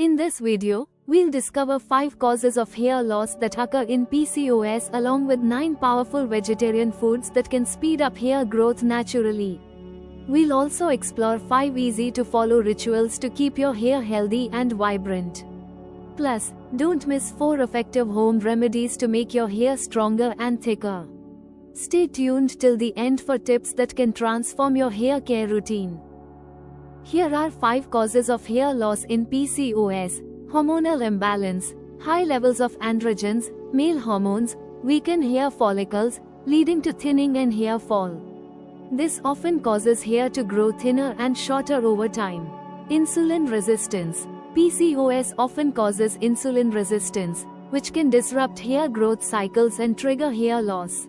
In this video, we'll discover 5 causes of hair loss that occur in PCOS along with 9 powerful vegetarian foods that can speed up hair growth naturally. We'll also explore 5 easy to follow rituals to keep your hair healthy and vibrant. Plus, don't miss 4 effective home remedies to make your hair stronger and thicker. Stay tuned till the end for tips that can transform your hair care routine. Here are 5 causes of hair loss in PCOS: hormonal imbalance, high levels of androgens, male hormones, weakened hair follicles, leading to thinning and hair fall. This often causes hair to grow thinner and shorter over time. Insulin resistance. PCOS often causes insulin resistance, which can disrupt hair growth cycles and trigger hair loss.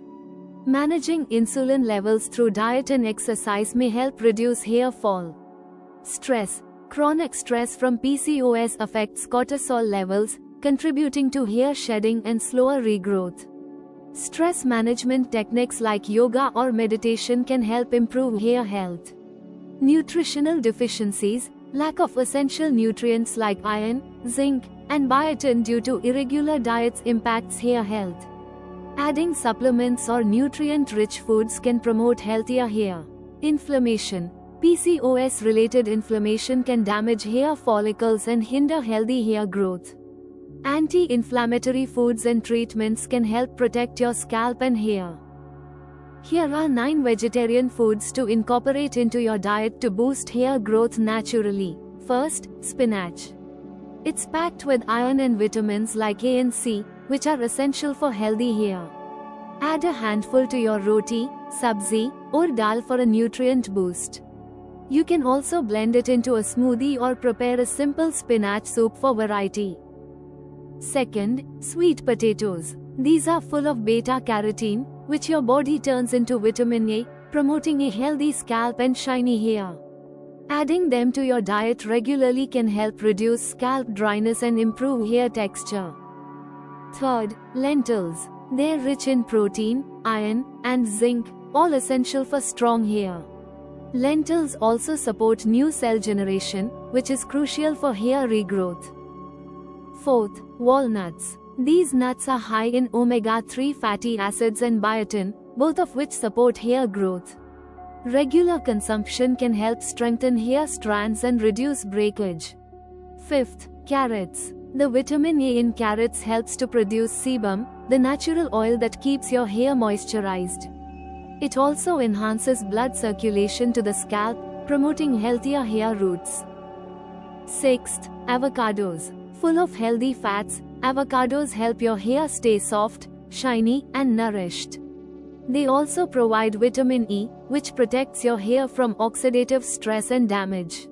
Managing insulin levels through diet and exercise may help reduce hair fall. Stress. Chronic stress from PCOS affects cortisol levels, contributing to hair shedding and slower regrowth. Stress management techniques like yoga or meditation can help improve hair health. Nutritional deficiencies. Lack of essential nutrients like iron, zinc, and biotin due to irregular diets impacts hair health. Adding supplements or nutrient-rich foods can promote healthier hair. Inflammation. PCOS-related inflammation can damage hair follicles and hinder healthy hair growth. Anti-inflammatory foods and treatments can help protect your scalp and hair. Here are 9 vegetarian foods to incorporate into your diet to boost hair growth naturally. First, spinach. It's packed with iron and vitamins like A and C, which are essential for healthy hair. Add a handful to your roti, sabzi, or dal for a nutrient boost. You can also blend it into a smoothie or prepare a simple spinach soup for variety. Second, sweet potatoes. These are full of beta-carotene, which your body turns into vitamin A, promoting a healthy scalp and shiny hair. Adding them to your diet regularly can help reduce scalp dryness and improve hair texture. Third, lentils. They're rich in protein, iron, and zinc, all essential for strong hair. Lentils also support new cell generation, which is crucial for hair regrowth. Fourth, walnuts. These nuts are high in omega-3 fatty acids and biotin, both of which support hair growth. Regular consumption can help strengthen hair strands and reduce breakage. Fifth, carrots. The vitamin A in carrots helps to produce sebum, the natural oil that keeps your hair moisturized. It also enhances blood circulation to the scalp, promoting healthier hair roots. Sixth, avocados. Full of healthy fats, avocados help your hair stay soft, shiny, and nourished. They also provide vitamin E, which protects your hair from oxidative stress and damage.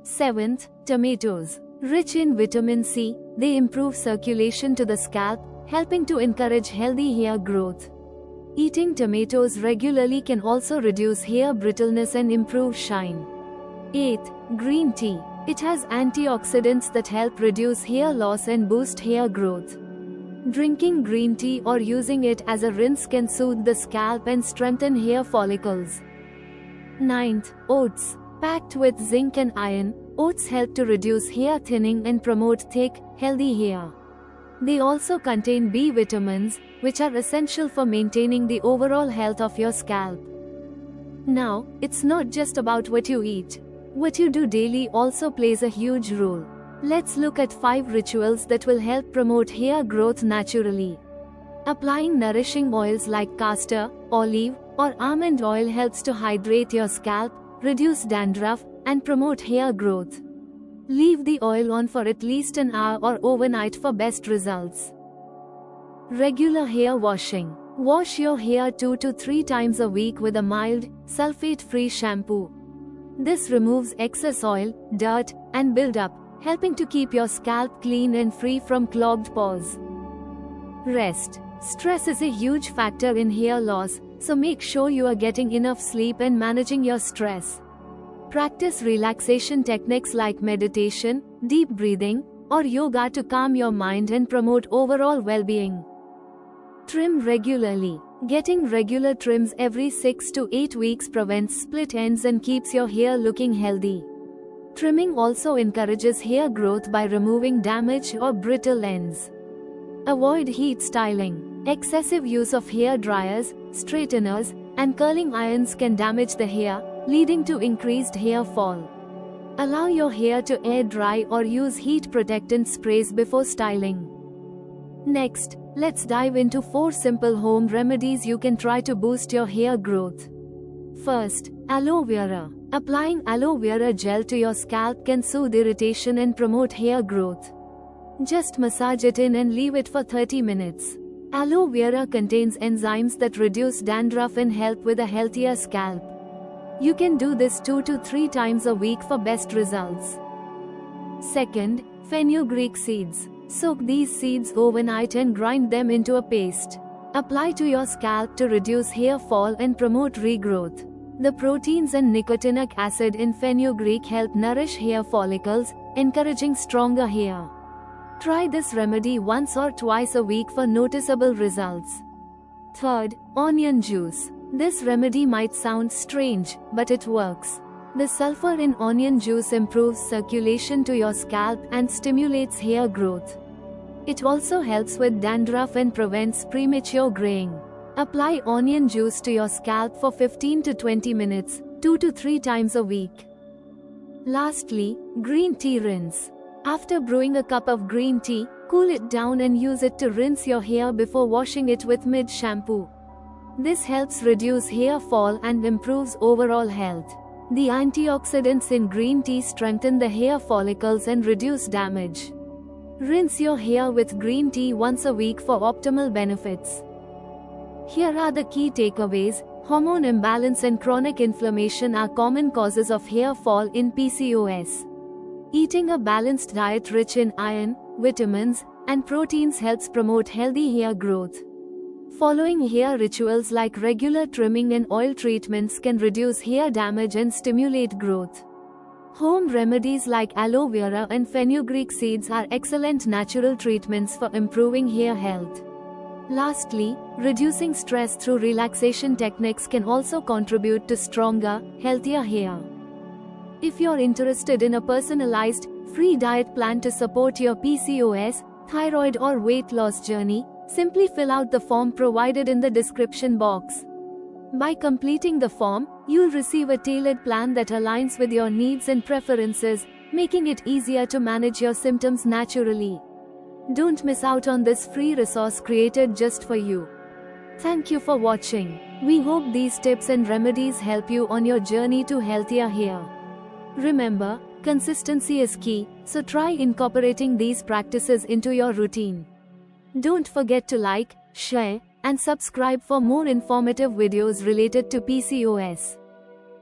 Seventh, tomatoes. Rich in vitamin C, they improve circulation to the scalp, helping to encourage healthy hair growth. Eating tomatoes regularly can also reduce hair brittleness and improve shine. Eighth, green tea. It has antioxidants that help reduce hair loss and boost hair growth. Drinking green tea or using it as a rinse can soothe the scalp and strengthen hair follicles. Ninth, oats. Packed with zinc and iron, oats help to reduce hair thinning and promote thick, healthy hair. They also contain B vitamins, which are essential for maintaining the overall health of your scalp. Now, it's not just about what you eat. What you do daily also plays a huge role. Let's look at 5 rituals that will help promote hair growth naturally. Applying nourishing oils like castor, olive, or almond oil helps to hydrate your scalp, reduce dandruff, and promote hair growth. Leave the oil on for at least an hour or overnight for best results. Regular hair washing. Wash your hair 2 to 3 times a week with a mild, sulfate-free shampoo. This removes excess oil, dirt, and buildup, helping to keep your scalp clean and free from clogged pores. Rest. Stress is a huge factor in hair loss, so make sure you are getting enough sleep and managing your stress. Practice relaxation techniques like meditation, deep breathing, or yoga to calm your mind and promote overall well-being. Trim regularly. Getting regular trims every 6 to 8 weeks prevents split ends and keeps your hair looking healthy. Trimming also encourages hair growth by removing damaged or brittle ends. Avoid heat styling. Excessive use of hair dryers, straighteners, and curling irons can damage the hair, leading to increased hair fall. Allow your hair to air dry or use heat protectant sprays before styling. Next, let's dive into 4 simple home remedies you can try to boost your hair growth. First, aloe vera. Applying aloe vera gel to your scalp can soothe irritation and promote hair growth. Just massage it in and leave it for 30 minutes. Aloe vera contains enzymes that reduce dandruff and help with a healthier scalp. You can do this 2 to 3 times a week for best results. Second, fenugreek seeds. Soak these seeds overnight and grind them into a paste. Apply to your scalp to reduce hair fall and promote regrowth. The proteins and nicotinic acid in fenugreek help nourish hair follicles, encouraging stronger hair. Try this remedy once or twice a week for noticeable results. Third, onion juice. This remedy might sound strange, but it works. The sulfur in onion juice improves circulation to your scalp and stimulates hair growth. It also helps with dandruff and prevents premature graying. Apply onion juice to your scalp for 15 to 20 minutes, 2 to 3 times a week. Lastly, green tea rinse. After brewing a cup of green tea, cool it down and use it to rinse your hair before washing it with mid-shampoo. This helps reduce hair fall and improves overall health. The antioxidants in green tea strengthen the hair follicles and reduce damage. Rinse your hair with green tea once a week for optimal benefits. Here are the key takeaways. Hormone imbalance and chronic inflammation are common causes of hair fall in PCOS. Eating a balanced diet rich in iron, vitamins, and proteins helps promote healthy hair growth. Following hair rituals like regular trimming and oil treatments can reduce hair damage and stimulate growth. Home remedies like aloe vera and fenugreek seeds are excellent natural treatments for improving hair health. Lastly, reducing stress through relaxation techniques can also contribute to stronger, healthier hair. If you're interested in a personalized, free diet plan to support your PCOS, thyroid or weight loss journey, simply fill out the form provided in the description box. By completing the form, you'll receive a tailored plan that aligns with your needs and preferences, making it easier to manage your symptoms naturally. Don't miss out on this free resource created just for you. Thank you for watching. We hope these tips and remedies help you on your journey to healthier hair. Remember, consistency is key, so try incorporating these practices into your routine. Don't forget to like, share, and subscribe for more informative videos related to PCOS.